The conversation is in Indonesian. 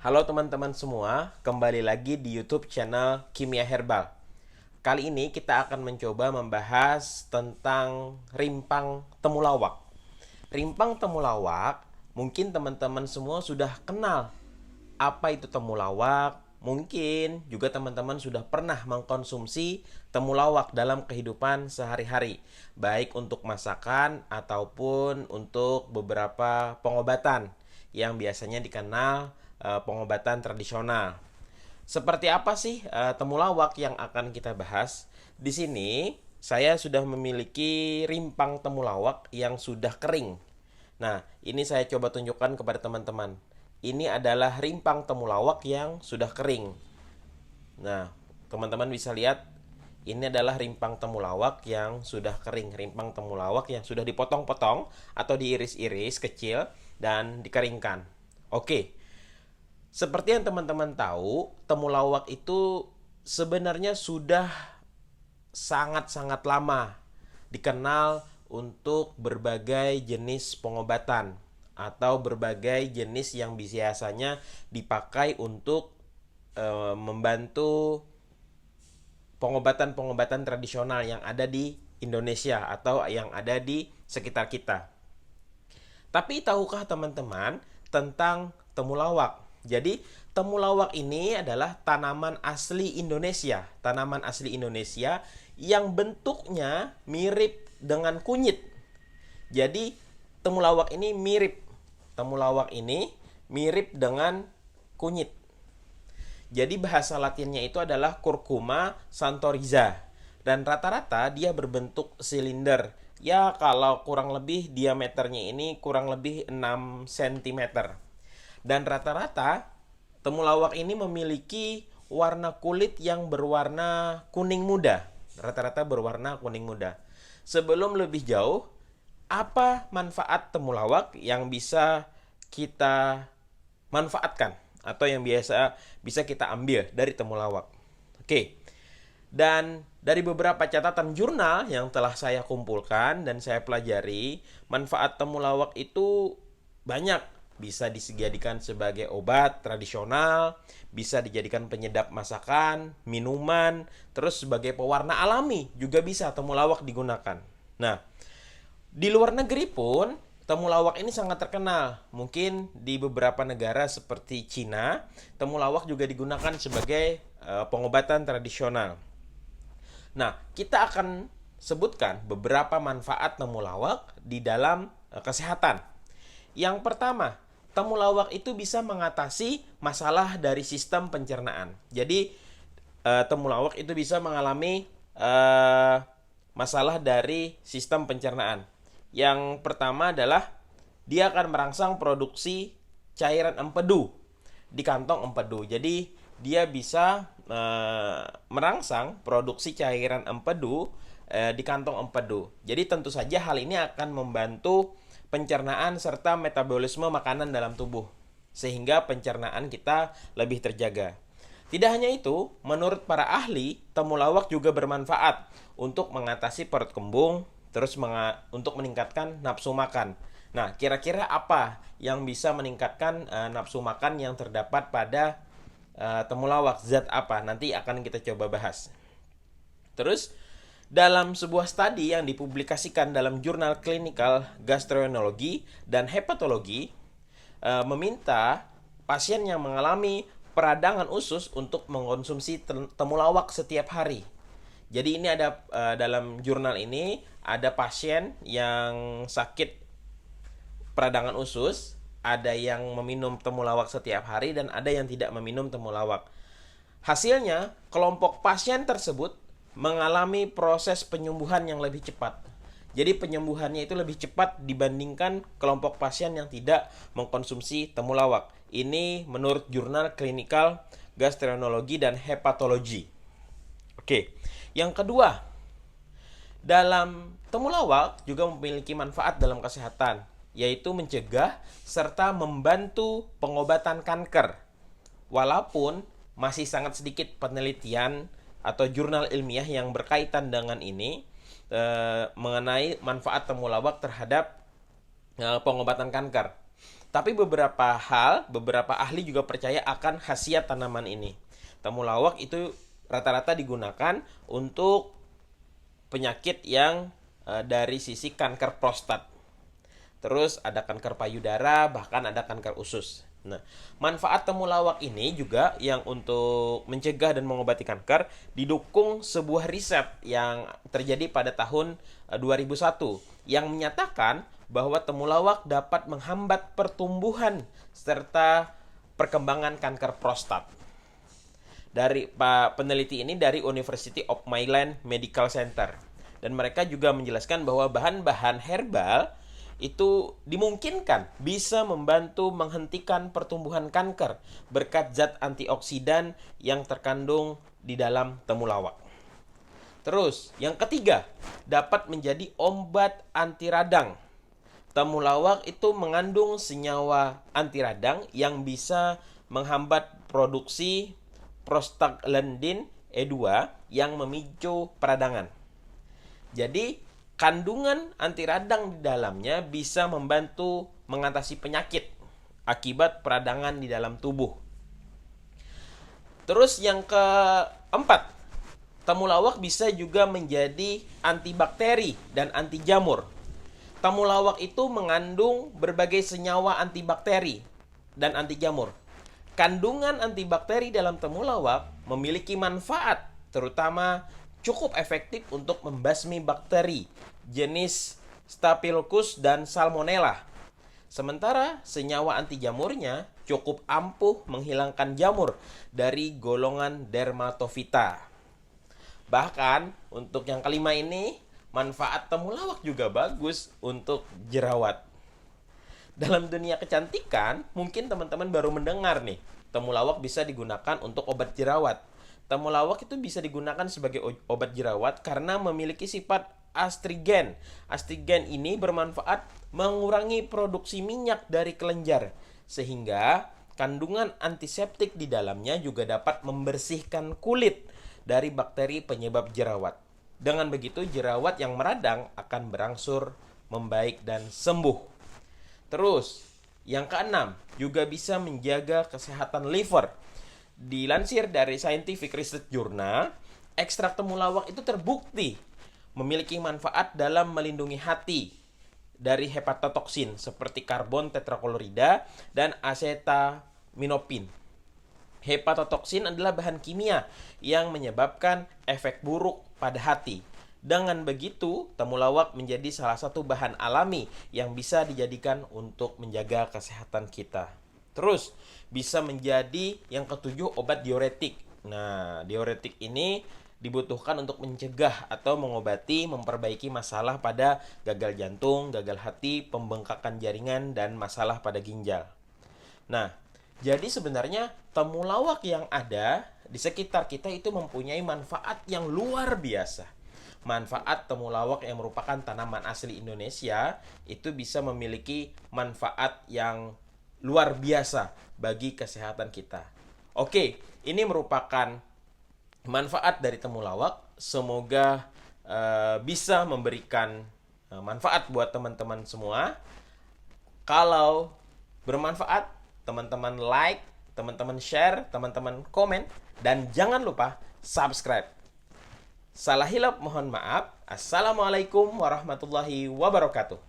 Halo teman-teman semua, kembali lagi di YouTube channel Kimia Herbal. Kali ini kita akan mencoba membahas tentang rimpang temulawak. Rimpang temulawak, mungkin teman-teman semua sudah kenal apa itu temulawak. Mungkin juga teman-teman sudah pernah mengkonsumsi temulawak dalam kehidupan sehari-hari, baik untuk masakan ataupun untuk beberapa pengobatan yang biasanya dikenal pengobatan tradisional. Seperti apa sih temulawak yang akan kita bahas? Di sini saya sudah memiliki rimpang temulawak yang sudah kering. Nah, ini saya coba tunjukkan kepada teman-teman. Ini adalah rimpang temulawak yang sudah kering. Nah, teman-teman bisa lihat ini adalah rimpang temulawak yang sudah kering, rimpang temulawak yang sudah dipotong-potong atau diiris-iris kecil dan dikeringkan. Oke. Seperti yang teman-teman tahu, temulawak itu sebenarnya sudah sangat-sangat lama dikenal untuk berbagai jenis pengobatan atau berbagai jenis yang biasanya dipakai untuk membantu pengobatan-pengobatan tradisional yang ada di Indonesia atau yang ada di sekitar kita. Tapi tahukah teman-teman tentang temulawak? Jadi, temulawak ini adalah tanaman asli Indonesia. Tanaman asli Indonesia yang bentuknya mirip dengan kunyit. Jadi, temulawak ini mirip. Temulawak ini mirip dengan kunyit. Jadi, bahasa latinnya itu adalah Curcuma santoriza. Dan rata-rata dia berbentuk silinder. Ya, kalau kurang lebih diameternya ini kurang lebih 6 cm. Dan rata-rata temulawak ini memiliki warna kulit yang berwarna kuning muda. Rata-rata berwarna kuning muda. Sebelum lebih jauh, apa manfaat temulawak yang bisa kita manfaatkan atau yang bisa kita ambil dari temulawak? Oke. Dan dari beberapa catatan jurnal yang telah saya kumpulkan dan saya pelajari, manfaat temulawak itu banyak. Bisa dijadikan sebagai obat tradisional, bisa dijadikan penyedap masakan, minuman, terus sebagai pewarna alami juga bisa temulawak digunakan. Nah, di luar negeri pun temulawak ini sangat terkenal. Mungkin di beberapa negara seperti Cina, temulawak juga digunakan sebagai pengobatan tradisional. Nah, kita akan sebutkan beberapa manfaat temulawak di dalam kesehatan. Yang pertama, temulawak itu bisa mengatasi masalah dari sistem pencernaan. Jadi, temulawak itu bisa mengalami masalah dari sistem pencernaan. Yang pertama adalah dia akan merangsang produksi cairan empedu di kantong empedu. Jadi, dia bisa merangsang produksi cairan empedu di kantong empedu. Jadi tentu saja hal ini akan membantu pencernaan serta metabolisme makanan dalam tubuh, sehingga pencernaan kita lebih terjaga. Tidak hanya itu, menurut para ahli, temulawak juga bermanfaat untuk mengatasi perut kembung, terus untuk meningkatkan nafsu makan. Nah, kira-kira apa yang bisa meningkatkan nafsu makan yang terdapat pada temulawak? Zat apa? Nanti akan kita coba bahas. Terus, dalam sebuah studi yang dipublikasikan dalam jurnal Clinical Gastroenterology dan Hepatologi, meminta pasien yang mengalami peradangan usus untuk mengkonsumsi temulawak setiap hari. Jadi ini ada dalam jurnal ini ada pasien yang sakit peradangan usus, ada yang meminum temulawak setiap hari dan ada yang tidak meminum temulawak. Hasilnya, kelompok pasien tersebut mengalami proses penyembuhan yang lebih cepat. Jadi penyembuhannya itu lebih cepat dibandingkan kelompok pasien yang tidak mengkonsumsi temulawak. Ini menurut jurnal Clinical Gastroenterology dan Hepatology. Oke, yang kedua, dalam temulawak juga memiliki manfaat dalam kesehatan, yaitu mencegah serta membantu pengobatan kanker. Walaupun masih sangat sedikit penelitian atau jurnal ilmiah yang berkaitan dengan ini mengenai manfaat temulawak terhadap pengobatan kanker. Tapi beberapa ahli juga percaya akan khasiat tanaman ini. Temulawak itu rata-rata digunakan untuk penyakit yang dari sisi kanker prostat. Terus ada kanker payudara, bahkan ada kanker usus. Nah, manfaat temulawak ini juga yang untuk mencegah dan mengobati kanker didukung sebuah riset yang terjadi pada tahun 2001 yang menyatakan bahwa temulawak dapat menghambat pertumbuhan serta perkembangan kanker prostat. Dari peneliti ini dari University of Maryland Medical Center, dan mereka juga menjelaskan bahwa bahan-bahan herbal itu dimungkinkan bisa membantu menghentikan pertumbuhan kanker berkat zat antioksidan yang terkandung di dalam temulawak. Terus, yang ketiga, dapat menjadi obat anti radang. Temulawak itu mengandung senyawa anti radang yang bisa menghambat produksi prostaglandin E2 yang memicu peradangan. Jadi, kandungan anti radang di dalamnya bisa membantu mengatasi penyakit akibat peradangan di dalam tubuh. Terus yang keempat, temulawak bisa juga menjadi antibakteri dan anti jamur. Temulawak itu mengandung berbagai senyawa antibakteri dan anti jamur. Kandungan antibakteri dalam temulawak memiliki manfaat, terutama cukup efektif untuk membasmi bakteri jenis Staphylococcus dan Salmonella. Sementara senyawa anti jamurnya cukup ampuh menghilangkan jamur dari golongan Dermatophyta. Bahkan untuk yang kelima ini, manfaat temulawak juga bagus untuk jerawat. Dalam dunia kecantikan, mungkin teman-teman baru mendengar nih, temulawak bisa digunakan untuk obat jerawat. Temulawak itu bisa digunakan sebagai obat jerawat karena memiliki sifat astrigen. Astrigen ini bermanfaat mengurangi produksi minyak dari kelenjar, sehingga kandungan antiseptik di dalamnya juga dapat membersihkan kulit dari bakteri penyebab jerawat. Dengan begitu, jerawat yang meradang akan berangsur membaik dan sembuh. Terus, yang keenam, juga bisa menjaga kesehatan liver. Dilansir dari Scientific Research Journal, ekstrak temulawak itu terbukti memiliki manfaat dalam melindungi hati dari hepatotoksin seperti karbon tetraklorida dan acetaminophen. Hepatotoksin adalah bahan kimia yang menyebabkan efek buruk pada hati. Dengan begitu, temulawak menjadi salah satu bahan alami yang bisa dijadikan untuk menjaga kesehatan kita. Terus, bisa menjadi yang ketujuh, obat diuretik. Nah, diuretik ini dibutuhkan untuk mencegah atau mengobati, memperbaiki masalah pada gagal jantung, gagal hati, pembengkakan jaringan, dan masalah pada ginjal. Nah, jadi sebenarnya temulawak yang ada di sekitar kita itu mempunyai manfaat yang luar biasa. Manfaat temulawak yang merupakan tanaman asli Indonesia itu bisa memiliki manfaat yang luar biasa bagi kesehatan kita. Oke, ini merupakan manfaat dari temulawak. Semoga bisa memberikan manfaat buat teman-teman semua. Kalau bermanfaat, teman-teman like, teman-teman share, teman-teman komen, dan jangan lupa subscribe. Salah hilap mohon maaf. Assalamualaikum warahmatullahi wabarakatuh.